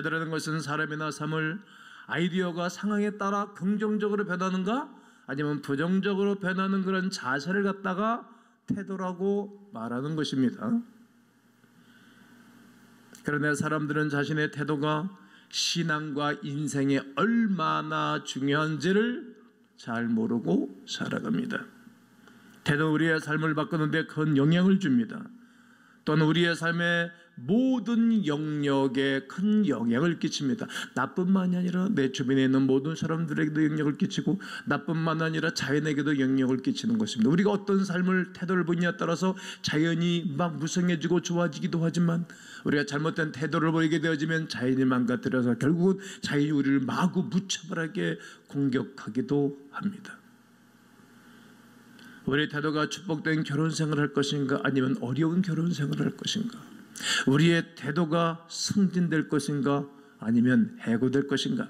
태도라는 것은 사람이나 사물, 아이디어가 상황에 따라 긍정적으로 변하는가 아니면 부정적으로 변하는 그런 자세를 갖다가 태도라고 말하는 것입니다. 그러나 사람들은 자신의 태도가 신앙과 인생에 얼마나 중요한지를 잘 모르고 살아갑니다. 태도 우리의 삶을 바꾸는데 큰 영향을 줍니다. 또는 우리의 삶의 모든 영역에 큰 영향을 끼칩니다. 나뿐만이 아니라 내 주변에 있는 모든 사람들에게도 영향을 끼치고 나뿐만 아니라 자연에게도 영향을 끼치는 것입니다. 우리가 어떤 삶을 태도를 보느냐에 따라서 자연이 막 무성해지고 좋아지기도 하지만 우리가 잘못된 태도를 보이게 되어지면 자연이 망가뜨려서 결국은 자연이 우리를 마구 무차별하게 공격하기도 합니다. 우리의 태도가 축복된 결혼생활을 할 것인가 아니면 어려운 결혼생활을 할 것인가, 우리의 태도가 승진될 것인가 아니면 해고될 것인가,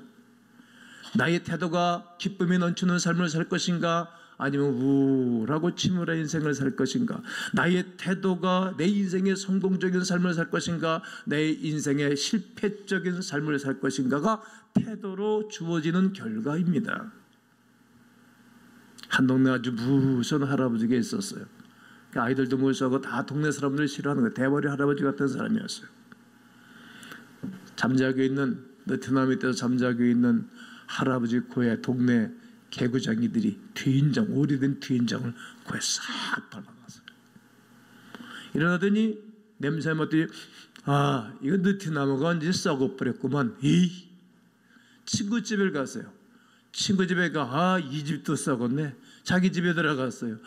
나의 태도가 기쁨이 넘치는 삶을 살 것인가 아니면 우울하고 침울한 인생을 살 것인가, 나의 태도가 내 인생의 성공적인 삶을 살 것인가 내 인생의 실패적인 삶을 살 것인가가 태도로 주어지는 결과입니다. 한 동네 아주 무서운 할아버지가 있었어요. 아이들도 무서워하고 다 동네 사람들이 싫어하는 거예요. 대머리 할아버지 같은 사람이었어요. 잠자고 있는, 베트남에 있어서 잠자고 있는 할아버지 코에 동네 개구장이들이 뒤인장, 오래된 뒤인장을 코에 싹 발라놨어요. 일어나더니 냄새 맡더니 이거 느티나무가 언제 썩어버렸구만. 친구 집에 갔어요. 친구 집에 이 집도 썩었네. 자기 집에 들어갔어요.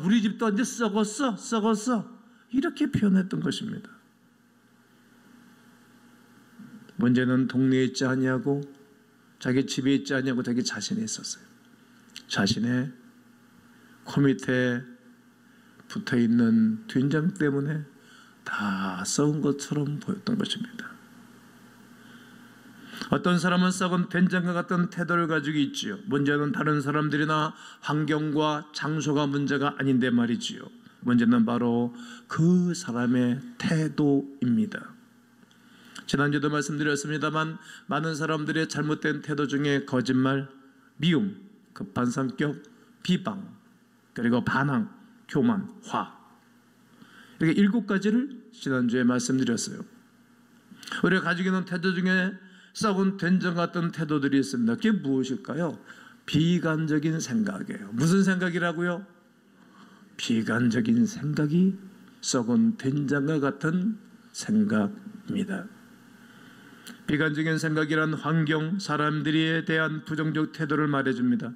우리 집도 언제 썩었어. 이렇게 표현했던 것입니다. 문제는 동네에 있지 아니하고 자기 집에 있지 아니하고 자기 자신에 있었어요. 자신의 코 밑에 붙어있는 된장 때문에 다 썩은 것처럼 보였던 것입니다. 어떤 사람은 썩은 된장과 같은 태도를 가지고 있지요. 문제는 다른 사람들이나 환경과 장소가 문제가 아닌데 말이지요. 문제는 바로 그 사람의 태도입니다. 지난주도 말씀드렸습니다만 많은 사람들의 잘못된 태도 중에 거짓말, 미움, 급한 성격, 비방, 그리고 반항, 교만, 화, 이렇게 7가지를 지난주에 말씀드렸어요. 우리가 가지고 있는 태도 중에 썩은 된장 같은 태도들이 있습니다. 그게 무엇일까요? 비관적인 생각이에요. 무슨 생각이라고요? 비관적인 생각이 썩은 된장과 같은 생각입니다. 비관적인 생각이란 환경, 사람들에 대한 부정적 태도를 말해줍니다.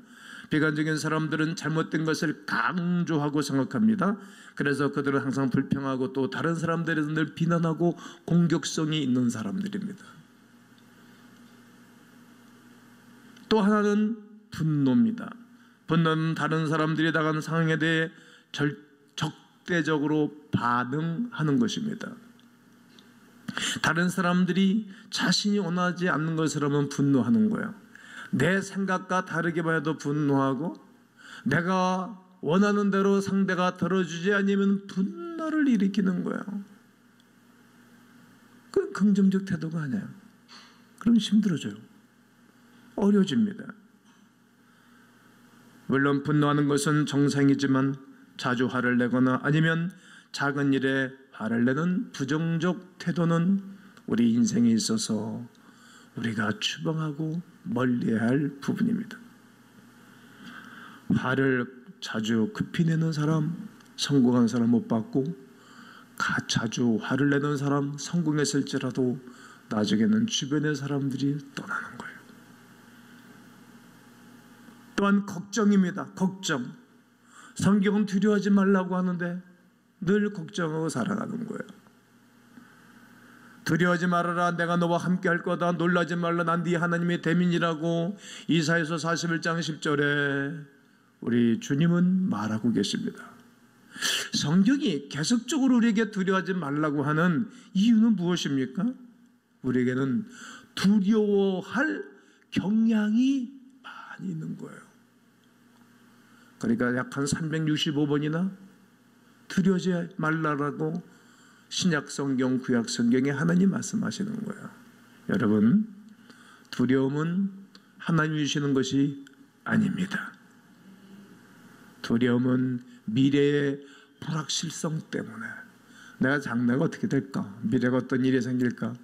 비관적인 사람들은 잘못된 것을 강조하고 생각합니다. 그래서 그들은 항상 불평하고 또 다른 사람들에 대해서 늘 비난하고 공격성이 있는 사람들입니다. 또 하나는 분노입니다. 분노는 다른 사람들이 당한 상황에 대해 적대적으로 반응하는 것입니다. 다른 사람들이 자신이 원하지 않는 것을 하면 분노하는 거예요. 내 생각과 다르게 봐도 분노하고 내가 원하는 대로 상대가 들어주지 않으면 분노를 일으키는 거예요. 그건 긍정적 태도가 아니에요. 그럼 힘들어져요. 어려워집니다. 물론 분노하는 것은 정상이지만 자주 화를 내거나 아니면 작은 일에 화를 내는 부정적 태도는 우리 인생에 있어서 우리가 추방하고 멀리해야 할 부분입니다. 화를 자주 급히 내는 사람, 성공한 사람 못 받고, 자주 화를 내는 사람, 성공했을지라도 나중에는 주변의 사람들이 떠나는 거예요. 또한 걱정입니다. 걱정. 성경은 두려워하지 말라고 하는데 늘 걱정하고 살아가는 거예요. 두려워하지 말아라, 내가 너와 함께 할 거다. 놀라지 말라, 난 네 하나님의 대민이라고 이사야서 41장 10절에 우리 주님은 말하고 계십니다. 성경이 계속적으로 우리에게 두려워하지 말라고 하는 이유는 무엇입니까? 우리에게는 두려워할 경향이 많이 있는 거예요. 그러니까 약 한 365번이나 두려워하지 말라라고 신약성경, 구약성경에 하나님 말씀하시는 거예요. 여러분, 두려움은 하나님이 주시는 것이 아닙니다. 두려움은 미래의 불확실성 때문에 내가 장래가 어떻게 될까? 미래가 어떤 일이 생길까?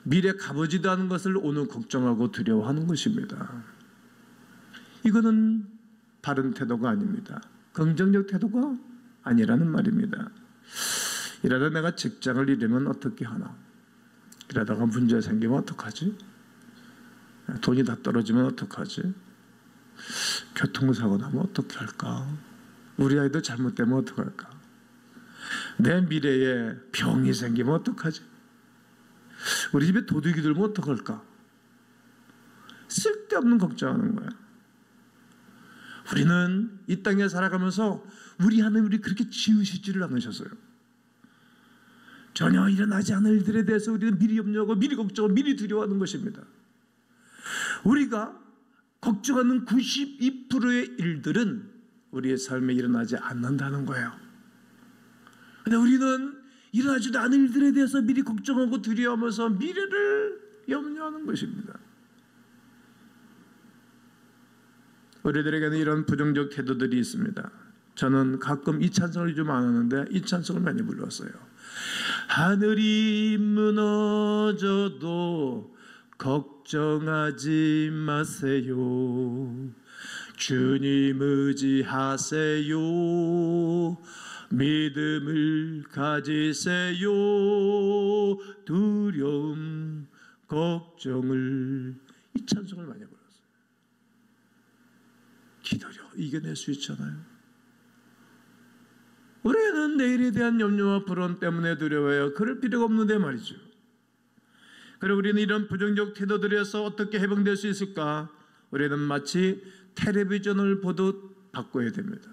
미래 가보지도 않은 것을 오늘 걱정하고 두려워하는 것입니다. 이거는 바른 태도가 아닙니다. 긍정적 태도가 아니라는 말입니다. 이러다 내가 직장을 잃으면 어떻게 하나? 이러다가 문제 생기면 어떡하지? 돈이 다 떨어지면 어떡하지? 교통사고 나면 어떻게 할까? 우리 아이도 잘못되면 어떡할까? 내 미래에 병이 생기면 어떡하지? 우리 집에 도둑이 들면 어떡할까? 쓸데없는 걱정하는 거야. 우리는 이 땅에 살아가면서 우리 하나님 우리 그렇게 지으시지를 않으셨어요. 전혀 일어나지 않을 일들에 대해서 우리는 미리 염려하고 미리 걱정하고 미리 두려워하는 것입니다. 우리가 걱정하는 92%의 일들은 우리의 삶에 일어나지 않는다는 거예요. 근데 우리는 일어나지도 않을 일들에 대해서 미리 걱정하고 두려워하면서 미래를 염려하는 것입니다. 우리들에게는 이런 부정적 태도들이 있습니다. 저는 가끔 이 찬송을 좀 안 하는데 이 찬송을 많이 불렀어요. 하늘이 무너져도 걱정하지 마세요. 주님 의지하세요. 믿음을 가지세요. 두려움, 걱정을 이 찬송을 많이 불렀어요. 기다려 이겨낼 수 있잖아요. 우리는 내일에 대한 염려와 불안 때문에 두려워해요. 그럴 필요가 없는데 말이죠. 그리고 우리는 이런 부정적 태도들에서 어떻게 해방될 수 있을까? 우리는 마치 텔레비전을 보듯 바꿔야 됩니다.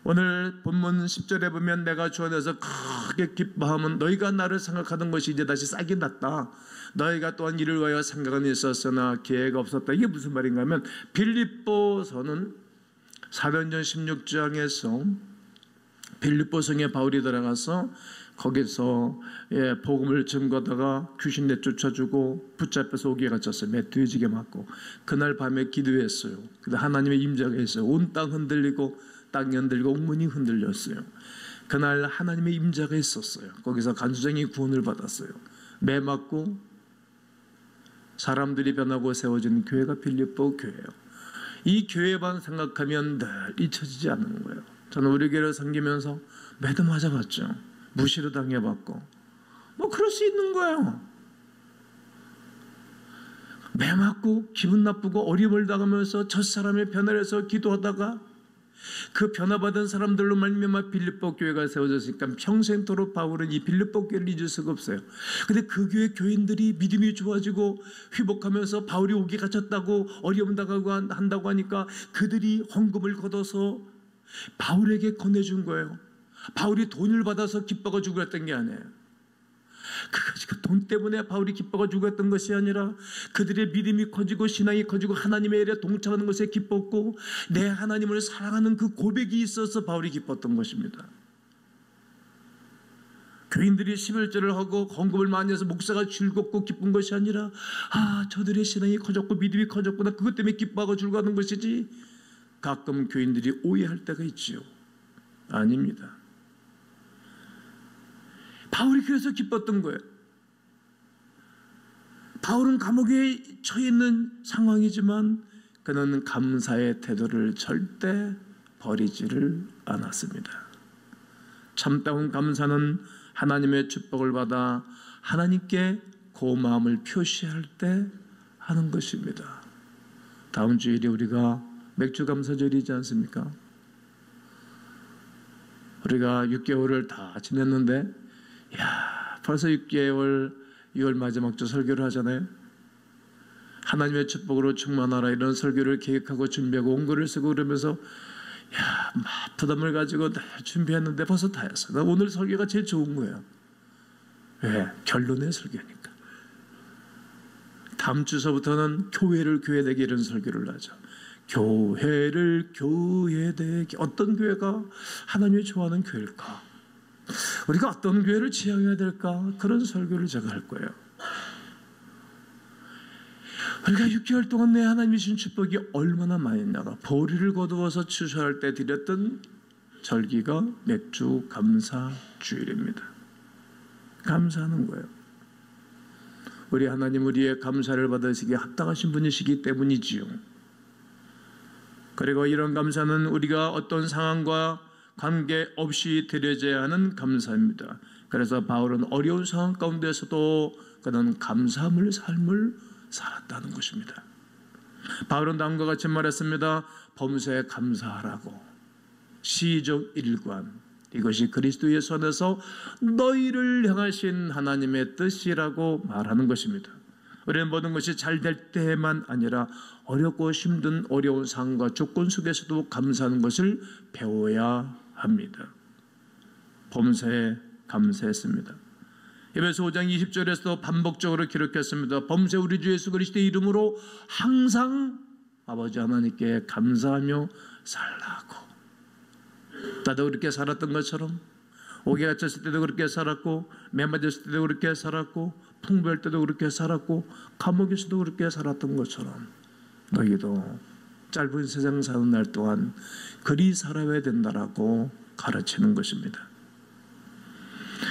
오늘 본문 10절에 보면 내가 주 안에서 크게 기뻐하면 너희가 나를 생각하던 것이 이제 다시 싹이 났다. 너희가 또한 이를 위하여 생각은 있었으나 기회가 없었다. 이게 무슨 말인가 하면 빌립보서는 사도행전 16장에서 빌립보 성에 바울이 들어가서 거기서 복음을 증거하다가 귀신 내쫓아주고 붙잡혀서 오기에 갇혔어요. 메뚜기지게 맞고 그날 밤에 기도했어요. 근데 하나님의 임재가 있어요. 온 땅 흔들리고 땅이 흔들리고 옥문이 흔들렸어요. 그날 하나님의 임재가 있었어요. 거기서 간수장이 구원을 받았어요. 매 맞고 사람들이 변하고 세워진 교회가 빌립보 교회예요. 이 교회만 생각하면 늘 잊혀지지 않는 거예요. 저는 우리 교회를 섬기면서 매도 맞아봤죠. 무시로 당해봤고 뭐 그럴 수 있는 거예요. 매 맞고 기분 나쁘고 어려움을 당하면서 첫사람의 변화를 기도하다가 그 변화받은 사람들로 말미암아 빌립보 교회가 세워졌으니까 평생토록 바울은 이 빌립보 교회를 잊을 수가 없어요. 근데 그 교회 교인들이 믿음이 좋아지고 회복하면서 바울이 오기 갇혔다고 어려움 당하고 한다고 하니까 그들이 헌금을 걷어서 바울에게 건네준 거예요. 바울이 돈을 받아서 기뻐가지고 그랬던 게 아니에요. 그 돈 때문에 바울이 기뻐가지고 했던 것이 아니라 그들의 믿음이 커지고 신앙이 커지고 하나님의 일에 동참하는 것에 기뻤고 내 하나님을 사랑하는 그 고백이 있어서 바울이 기뻤던 것입니다. 교인들이 11절을 하고 헌금을 많이 해서 목사가 즐겁고 기쁜 것이 아니라 저들의 신앙이 커졌고 믿음이 커졌구나 그것 때문에 기뻐하고 즐거워하는 것이지. 가끔 교인들이 오해할 때가 있지요. 아닙니다. 바울이 그래서 기뻤던 거예요. 바울은 감옥에 처해 있는 상황이지만 그는 감사의 태도를 절대 버리지를 않았습니다. 참다운 감사는 하나님의 축복을 받아 하나님께 고마움을 표시할 때 하는 것입니다. 다음 주일이 우리가 맥주 감사절이지 않습니까? 우리가 6개월을 다 지냈는데 벌써 6개월 6월 마지막 주 설교를 하잖아요. 하나님의 축복으로 충만하라 이런 설교를 계획하고 준비하고 원고를 쓰고 그러면서 부담을 가지고 준비했는데 벌써 다 했어요. 오늘 설교가 제일 좋은 거예요. 왜? 결론의 설교니까. 다음 주서부터는 교회를 교회되게 이런 설교를 하죠. 교회를 교회되게. 어떤 교회가 하나님이 좋아하는 교회일까? 우리가 어떤 교회를 지향해야 될까? 그런 설교를 제가 할 거예요. 우리가 6개월 동안 내 하나님이 주신 축복이 얼마나 많이 있나가. 보리를 거두어서 추수할 때 드렸던 절기가 맥주 감사 주일입니다. 감사하는 거예요. 우리 하나님 우리의 감사를 받으시기에 합당하신 분이시기 때문이지요. 그리고 이런 감사는 우리가 어떤 상황과 관계없이 드려져야 하는 감사입니다. 그래서 바울은 어려운 상황 가운데서도 그는 감사함을 삶을 살았다는 것입니다. 바울은 다음과 같이 말했습니다. 범사에 감사하라고. 시적 일관, 이것이 그리스도 예수 안에서 너희를 향하신 하나님의 뜻이라고 말하는 것입니다. 우리는 모든 것이 잘 될 때만 아니라 어렵고 힘든 어려운 상황과 조건 속에서도 감사하는 것을 배워야 합니다. 범사에 감사했습니다. 에베소 5장 20절에서도 반복적으로 기록했습니다. 범사에 우리 주 예수 그리스도의 이름으로 항상 아버지 하나님께 감사하며 살라고. 나도 그렇게 살았던 것처럼 옥에 갇혔을 때도 그렇게 살았고, 매 맞았을 때도 그렇게 살았고, 풍부할 때도 그렇게 살았고, 감옥에서도 그렇게 살았던 것처럼 너희도 짧은 세상 사는 날 동안 그리 살아야 된다라고 가르치는 것입니다.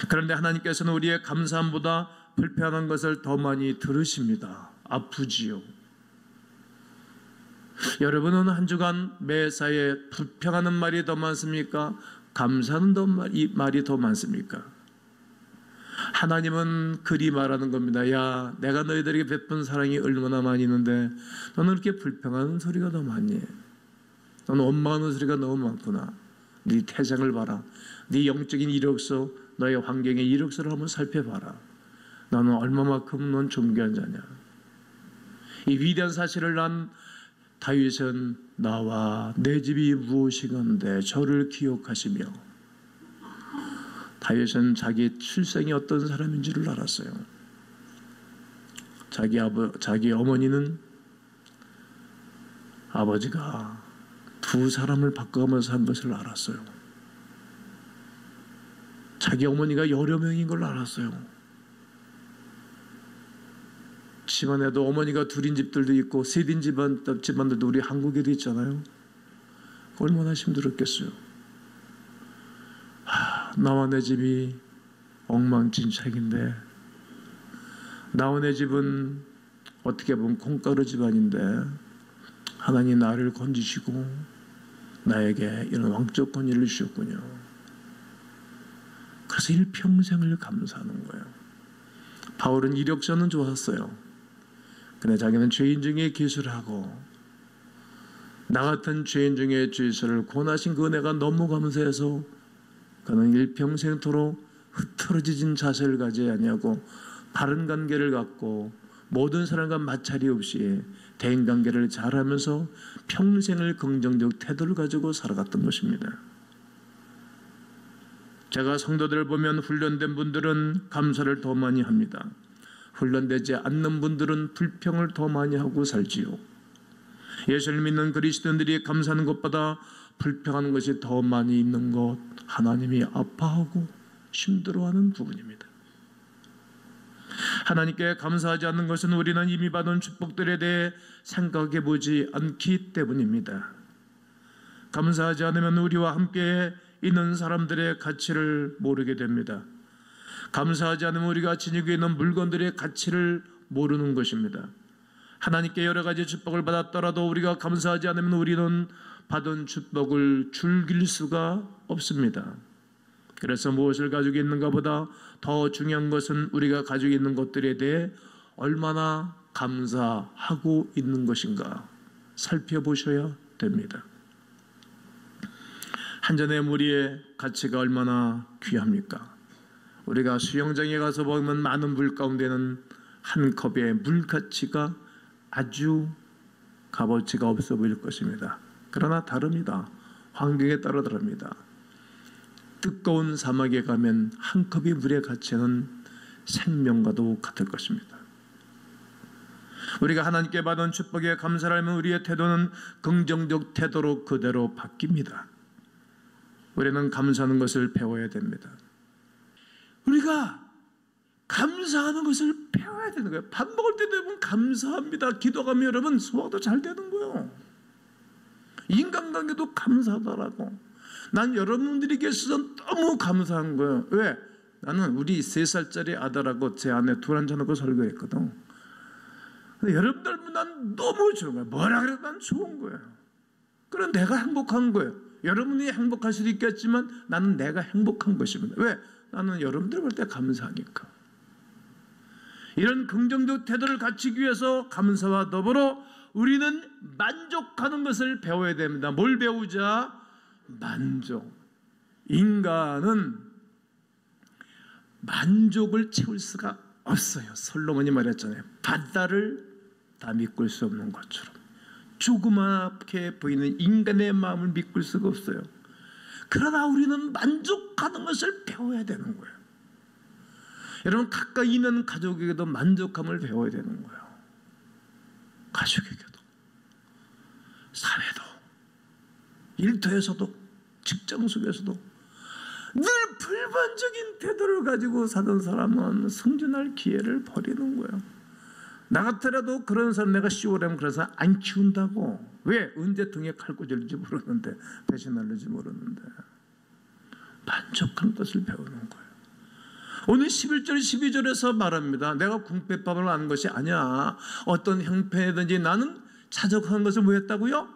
그런데 하나님께서는 우리의 감사함보다 불편한 것을 더 많이 들으십니다. 아프지요. 여러분은 한 주간 매사에 불평하는 말이 더 많습니까? 감사하는 말이 더 많습니까? 하나님은 그리 말하는 겁니다. 야, 내가 너희들에게 베푼 사랑이 얼마나 많이 있는데 너는 이렇게 불평하는 소리가 더 많이 해. 너는 원망하는 소리가 너무 많구나. 네 태생을 봐라. 네 영적인 이력서, 너의 환경의 이력서를 한번 살펴봐라. 너는 얼마만큼 넌 존귀한 자냐. 이 위대한 사실을 난 다윗은 나와 내 집이 무엇이건대 저를 기억하시며, 다윗은 자기 출생이 어떤 사람인지를 알았어요. 자기 어머니는 아버지가 두 사람을 바꿔가면서 한 것을 알았어요. 자기 어머니가 여러 명인 걸 알았어요. 집안에도 어머니가 둘인 집들도 있고 셋인 집안들도 우리 한국에도 있잖아요. 얼마나 힘들었겠어요. 나와 내 집이 엉망진창인데, 나와 내 집은 어떻게 보면 콩가루 집안인데 하나님 나를 건지시고 나에게 이런 왕적 권위를 주셨군요. 그래서 일평생을 감사하는 거예요. 바울은 이력서는 좋았어요. 근데 자기는 죄인 중에 기술하고, 나 같은 죄인 중에 주의서를 권하신 그 은혜가 너무 감사해서 그는 일평생토록 흐트러진 자세를 가지지 아니하고 바른 관계를 갖고 모든 사람과 마찰이 없이 대인관계를 잘하면서 평생을 긍정적 태도를 가지고 살아갔던 것입니다. 제가 성도들을 보면 훈련된 분들은 감사를 더 많이 합니다. 훈련되지 않는 분들은 불평을 더 많이 하고 살지요. 예수를 믿는 그리스도인들이 감사하는 것보다 불평하는 것이 더 많이 있는 것, 하나님이 아파하고 힘들어하는 부분입니다. 하나님께 감사하지 않는 것은 우리는 이미 받은 축복들에 대해 생각해 보지 않기 때문입니다. 감사하지 않으면 우리와 함께 있는 사람들의 가치를 모르게 됩니다. 감사하지 않으면 우리가 지니고 있는 물건들의 가치를 모르는 것입니다. 하나님께 여러 가지 축복을 받았더라도 우리가 감사하지 않으면 우리는 받은 축복을 즐길 수가 없습니다. 그래서 무엇을 가지고 있는가 보다 더 중요한 것은 우리가 가지고 있는 것들에 대해 얼마나 감사하고 있는 것인가 살펴보셔야 됩니다. 한 잔의 물의 가치가 얼마나 귀합니까? 우리가 수영장에 가서 보면 많은 물 가운데는 한 컵의 물 가치가 아주 값어치가 없어 보일 것입니다. 그러나 다릅니다. 환경에 따라 다릅니다. 뜨거운 사막에 가면 한 컵의 물의 가치는 생명과도 같을 것입니다. 우리가 하나님께 받은 축복에 감사를 하면 우리의 태도는 긍정적 태도로 그대로 바뀝니다. 우리는 감사하는 것을 배워야 됩니다. 우리가 감사하는 것을 배워야 되는 거예요. 밥 먹을 때도 여러분 감사합니다. 기도하면 여러분 소화도 잘 되는 거예요. 인간관계도 감사하더라고. 난 여러분들에게 있어서 너무 감사한 거예요. 왜? 나는 우리 3살짜리 아들하고 제 아내 둘 앉아놓고 설교했거든. 근데 여러분들 난 너무 좋은 거예요. 뭐라 그래도 난 좋은 거예요. 그럼 내가 행복한 거예요. 여러분이 행복할 수도 있겠지만 나는 내가 행복한 것입니다. 왜? 나는 여러분들 볼 때 감사하니까. 이런 긍정적 태도를 갖추기 위해서 감사와 더불어 우리는 만족하는 것을 배워야 됩니다. 뭘 배우자? 만족. 인간은 만족을 채울 수가 없어요. 솔로몬이 말했잖아요. 바다를 다 믿을 수 없는 것처럼 조그맣게 보이는 인간의 마음을 믿을 수가 없어요. 그러나 우리는 만족하는 것을 배워야 되는 거예요. 여러분 가까이 있는 가족에게도 만족함을 배워야 되는 거예요. 가족에게도, 사회도, 일터에서도, 직장 속에서도 늘 불만적인 태도를 가지고 사던 사람은 승진할 기회를 버리는 거예요. 나 같더라도 그런 사람 내가 씌우려면 그런 사람 안 키운다고. 왜? 언제 등에 칼 꽂을지 모르는데, 배신할지 모르는데. 만족한 것을 배우는 거예요. 오늘 11절 12절에서 말합니다. 내가 궁핍밥을 아는 것이 아니야. 어떤 형편이든지 나는 자족한 것을 뭐 했다고요?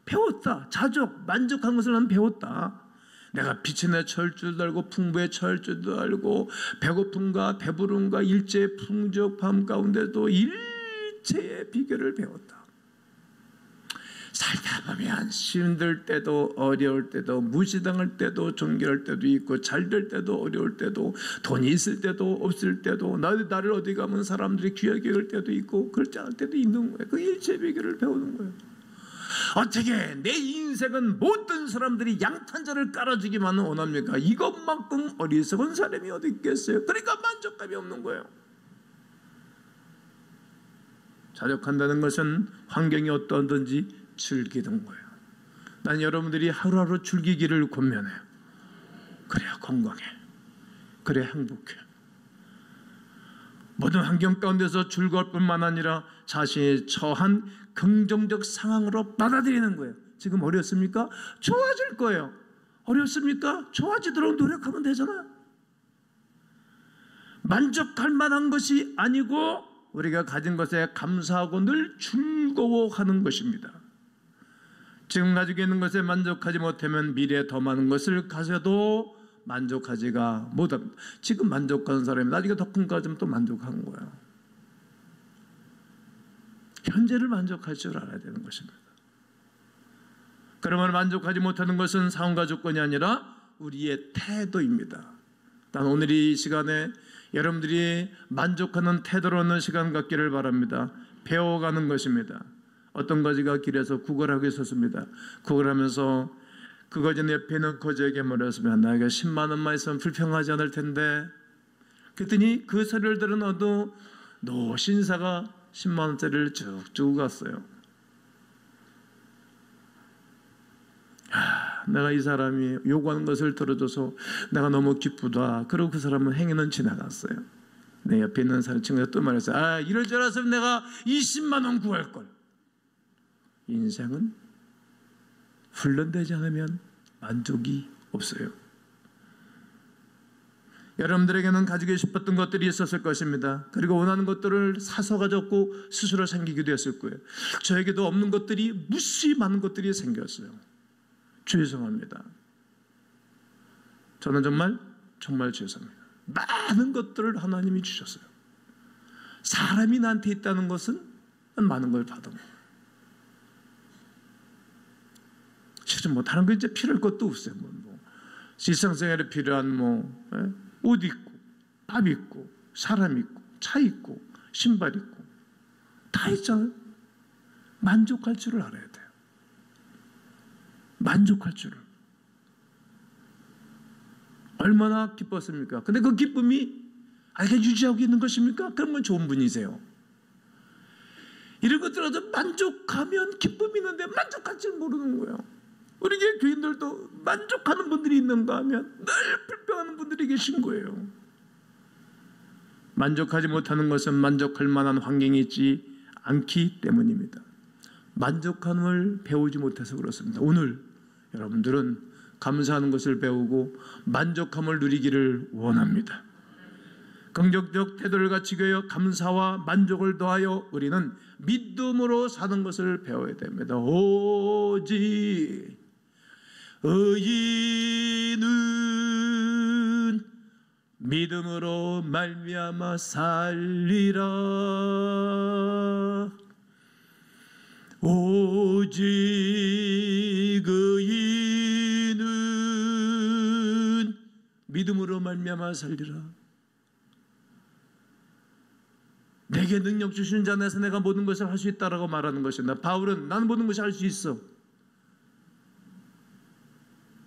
배웠다. 자족, 만족한 것을 나는 배웠다. 내가 빛의 내 철줄도 알고 풍부의 철줄도 알고 배고픔과 배부름과 일제의 풍족 밤 가운데도 일체의 비결을 배웠다. 살다 보면 힘들 때도 어려울 때도 무시당할 때도 존경할 때도 있고 잘 될 때도 어려울 때도 돈이 있을 때도 없을 때도 나를 어디 가면 사람들이 귀하게 여길 때도 있고 그렇지 않을 때도 있는 거예요. 그 일체의 비결을 배우는 거예요. 어떻게 내 인생은 모든 사람들이 양탄자를 깔아주기만 원합니까? 이것만큼 어리석은 사람이 어디 있겠어요? 그러니까 만족감이 없는 거예요. 자족한다는 것은 환경이 어떠한지 즐기는 거예요. 난 여러분들이 하루하루 즐기기를 권면해요. 그래야 건강해. 그래야 행복해. 모든 환경 가운데서 즐거울 뿐만 아니라 자신이 처한 긍정적 상황으로 받아들이는 거예요. 지금 어렵습니까? 좋아질 거예요. 어렵습니까? 좋아지도록 노력하면 되잖아요. 만족할 만한 것이 아니고 우리가 가진 것에 감사하고 늘 즐거워하는 것입니다. 지금 가지고 있는 것에 만족하지 못하면 미래에 더 많은 것을 가져도 만족하지가 못합니다. 지금 만족하는 사람이 나중에 더 큰 거 가지면 또 만족하는 거예요. 현재를 만족할 줄 알아야 되는 것입니다. 그러면 만족하지 못하는 것은 상황과 조건이 아니라 우리의 태도입니다. 난 오늘 이 시간에 여러분들이 만족하는 태도로 얻는 시간 갖기를 바랍니다. 배워가는 것입니다. 어떤 가지가 길에서 구걸하고 있었습니다. 구걸하면서 그 거지 옆에 있는 거지에게 말했습니다. 나에게 10만 원만 있으면 불평하지 않을 텐데. 그랬더니 그 소리를 들은 어느 노신사가 10만 원짜리를 쭉 주고 갔어요. 내가 이 사람이 요구하는 것을 들어줘서 내가 너무 기쁘다. 그리고 그 사람은 행위는 지나갔어요. 내 옆에 있는 사람 친구가 또 말했어요. 이럴 줄 알았으면 내가 20만 원 구할걸. 인생은 훈련되지 않으면 만족이 없어요. 여러분들에게는 가지고 싶었던 것들이 있었을 것입니다. 그리고 원하는 것들을 사서 가졌고 스스로 생기기도 했을 거예요. 저에게도 없는 것들이 무시 많은 것들이 생겼어요. 죄송합니다. 저는 정말 죄송합니다. 많은 것들을 하나님이 주셨어요. 사람이 나한테 있다는 것은 많은 걸 받은 거예요. 실은 다른 거 이제 필요할 것도 없어요. 일상생활에 필요한 옷 있고, 밥 있고, 사람 있고, 차 있고, 신발 있고 다 있잖아요. 만족할 줄을 알아야 돼요. 만족할 줄을. 얼마나 기뻤습니까? 근데 그 기쁨이 그냥 유지하고 있는 것입니까? 그러면 좋은 분이세요. 이런 것들도 만족하면 기쁨이 있는데 만족할 줄 모르는 거예요. 우리 교인들도 만족하는 분들이 있는가 하면 늘 불평하는 분들이 계신 거예요. 만족하지 못하는 것은 만족할 만한 환경이 있지 않기 때문입니다. 만족함을 배우지 못해서 그렇습니다. 오늘 여러분들은 감사하는 것을 배우고 만족함을 누리기를 원합니다. 긍정적 태도를 갖추기 위하여 감사와 만족을 더하여 우리는 믿음으로 사는 것을 배워야 됩니다. 오직 의인은 믿음으로 말미암아 살리라. 오직 의인은 믿음으로 말미암아 살리라. 내게 능력 주신 자 안에서 내가 모든 것을 할 수 있다라고 말하는 것입니다. 바울은 나는 모든 것을 할 수 있어,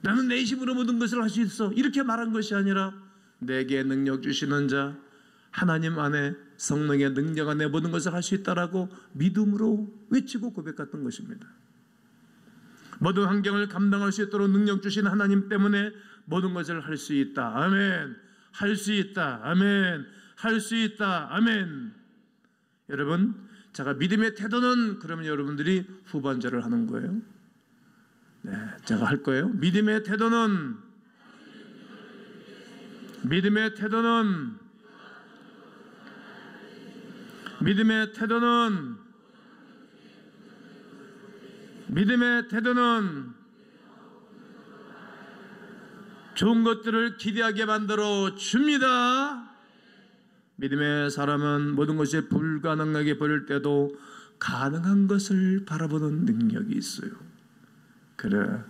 나는 내 힘으로 모든 것을 할 수 있어, 이렇게 말한 것이 아니라 내게 능력 주시는 자 하나님 안에 성령의 능력 안에 모든 것을 할 수 있다라고 믿음으로 외치고 고백했던 것입니다. 모든 환경을 감당할 수 있도록 능력 주신 하나님 때문에 모든 것을 할 수 있다. 아멘. 할 수 있다. 아멘. 할 수 있다. 아멘. 여러분, 제가 믿음의 태도는 그러면 여러분들이 후반절을 하는 거예요. 네, 제가 할 거예요. 믿음의 태도는 믿음의 태도는 믿음의 태도는 믿음의 태도는 좋은 것들을 기대하게 만들어 줍니다. 믿음의 사람은 모든 것이 불가능하게 보일 때도 가능한 것을 바라보는 능력이 있어요. 그래,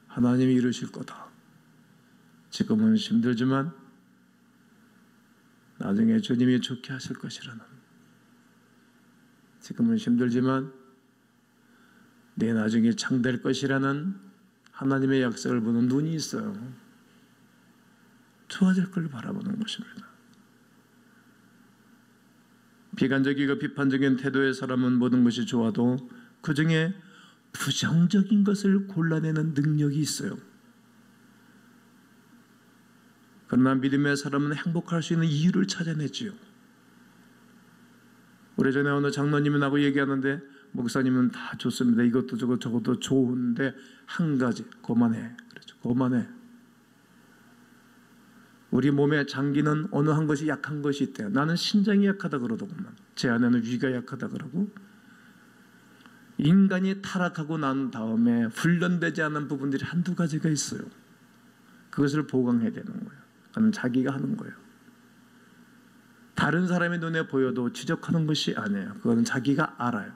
하나님이 이루실 거다. 지금은 힘들지만 나중에 주님이 좋게 하실 것이라는, 지금은 힘들지만 내 나중에 창될 것이라는 하나님의 약속을 보는 눈이 있어요. 좋아질 걸 바라보는 것입니다. 비관적이고 비판적인 태도의 사람은 모든 것이 좋아도 그 중에 부정적인 것을 골라내는 능력이 있어요. 그러나 믿음의 사람은 행복할 수 있는 이유를 찾아내지요. 오래전에 어느 장로님이 나하고 얘기하는데, 목사님은 다 좋습니다, 이것도 저것도 좋은데 한 가지 그만해. 그렇죠. 그만해. 우리 몸의 장기는 어느 한 것이 약한 것이 있대요. 나는 신장이 약하다 그러더구만. 제 아내는 위가 약하다 그러고. 인간이 타락하고 난 다음에 훈련되지 않은 부분들이 한두 가지가 있어요. 그것을 보강해야 되는 거예요. 그건 자기가 하는 거예요. 다른 사람의 눈에 보여도 지적하는 것이 아니에요. 그건 자기가 알아요.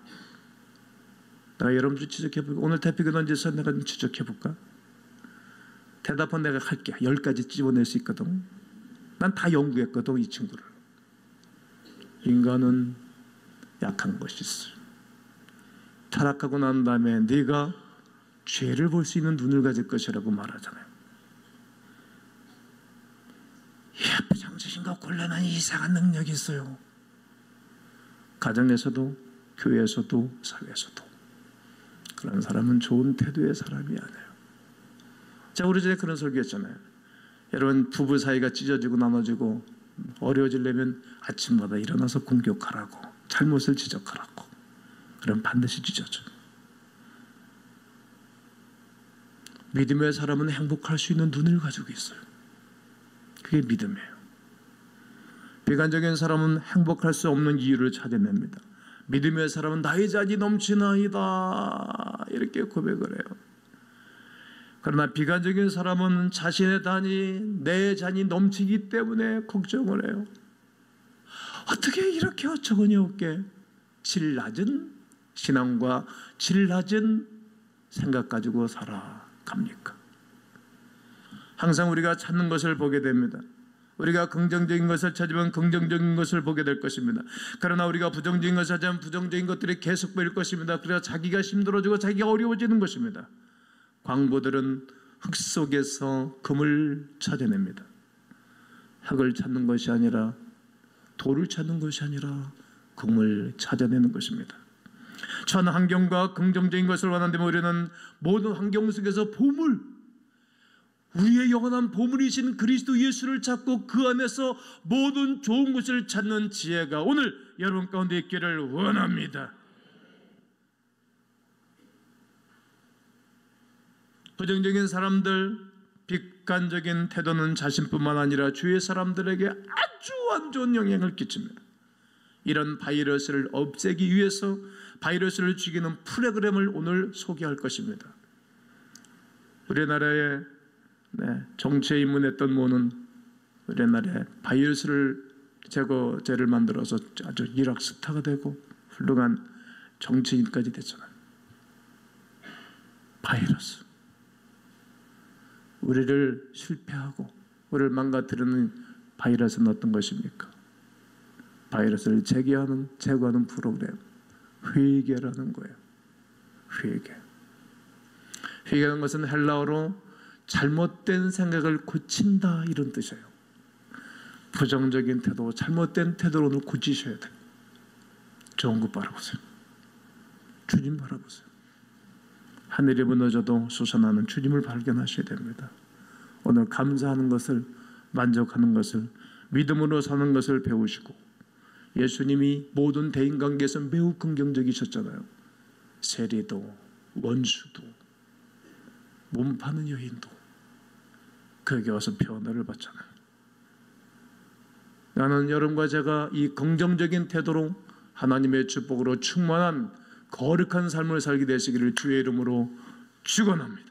내가 여러분들 지적해볼까? 오늘 태픽을 던져서 내가 좀 지적해볼까? 대답은 내가 할게. 10가지 집어낼 수 있거든. 난 다 연구했거든, 이 친구를. 인간은 약한 것이 있어요. 타락하고 난 다음에 네가 죄를 볼 수 있는 눈을 가질 것이라고 말하잖아요. 부정적인 거 골라내는 이상한 능력이 있어요. 가정에서도 교회에서도 사회에서도. 그런 사람은 좋은 태도의 사람이 아니에요. 자, 우리 전에 그런 설교했잖아요. 여러분, 부부 사이가 찢어지고 나눠지고 어려워지려면 아침마다 일어나서 공격하라고, 잘못을 지적하라고. 그럼 반드시 찢어져요. 믿음의 사람은 행복할 수 있는 눈을 가지고 있어요. 그게 믿음이에요. 비관적인 사람은 행복할 수 없는 이유를 찾아냅니다. 믿음의 사람은 나의 잔이 넘치나이다, 이렇게 고백을 해요. 그러나 비관적인 사람은 자신의 내 잔이 넘치기 때문에 걱정을 해요. 어떻게 이렇게 어처구니 없게 질 낮은 신앙과 질 낮은 생각 가지고 살아갑니까? 항상 우리가 찾는 것을 보게 됩니다. 우리가 긍정적인 것을 찾으면 긍정적인 것을 보게 될 것입니다. 그러나 우리가 부정적인 것을 찾으면 부정적인 것들이 계속 보일 것입니다. 그래서 자기가 힘들어지고 자기가 어려워지는 것입니다. 광부들은 흙 속에서 금을 찾아냅니다. 흙을 찾는 것이 아니라, 돌을 찾는 것이 아니라 금을 찾아내는 것입니다. 전 환경과 긍정적인 것을 원한다면 우리는 모든 환경 속에서 보물, 우리의 영원한 보물이신 그리스도 예수를 찾고 그 안에서 모든 좋은 것을 찾는 지혜가 오늘 여러분 가운데 있기를 원합니다. 부정적인 사람들, 비관적인 태도는 자신뿐만 아니라 주위의 사람들에게 아주 안 좋은 영향을 끼칩니다. 이런 바이러스를 없애기 위해서 바이러스를 죽이는 프로그램을 오늘 소개할 것입니다. 우리나라에 정치에 입문했던 모는 우리나라에 바이러스를 제거제를 만들어서 아주 일학 스타가 되고 훌륭한 정치인까지 됐잖아요. 바이러스, 우리를 실패하고 우리를 망가뜨리는 바이러스는 어떤 것입니까? 바이러스를 제거하는 프로그램, 회개라는 거예요. 회개하는 것은 헬라어로 잘못된 생각을 고친다 이런 뜻이에요. 부정적인 태도, 잘못된 태도로 고치셔야 돼요. 좋은 것 바라보세요. 주님 바라보세요. 하늘이 무너져도 솟아나는 주님을 발견하셔야 됩니다. 오늘 감사하는 것을, 만족하는 것을, 믿음으로 사는 것을 배우시고, 예수님이 모든 대인관계에서 매우 긍정적이셨잖아요. 세리도, 원수도, 몸 파는 여인도 그에게 와서 변화를 받잖아요. 나는 여러분과 제가 이 긍정적인 태도로 하나님의 축복으로 충만한 거룩한 삶을 살게 되시기를 주의 이름으로 축원합니다.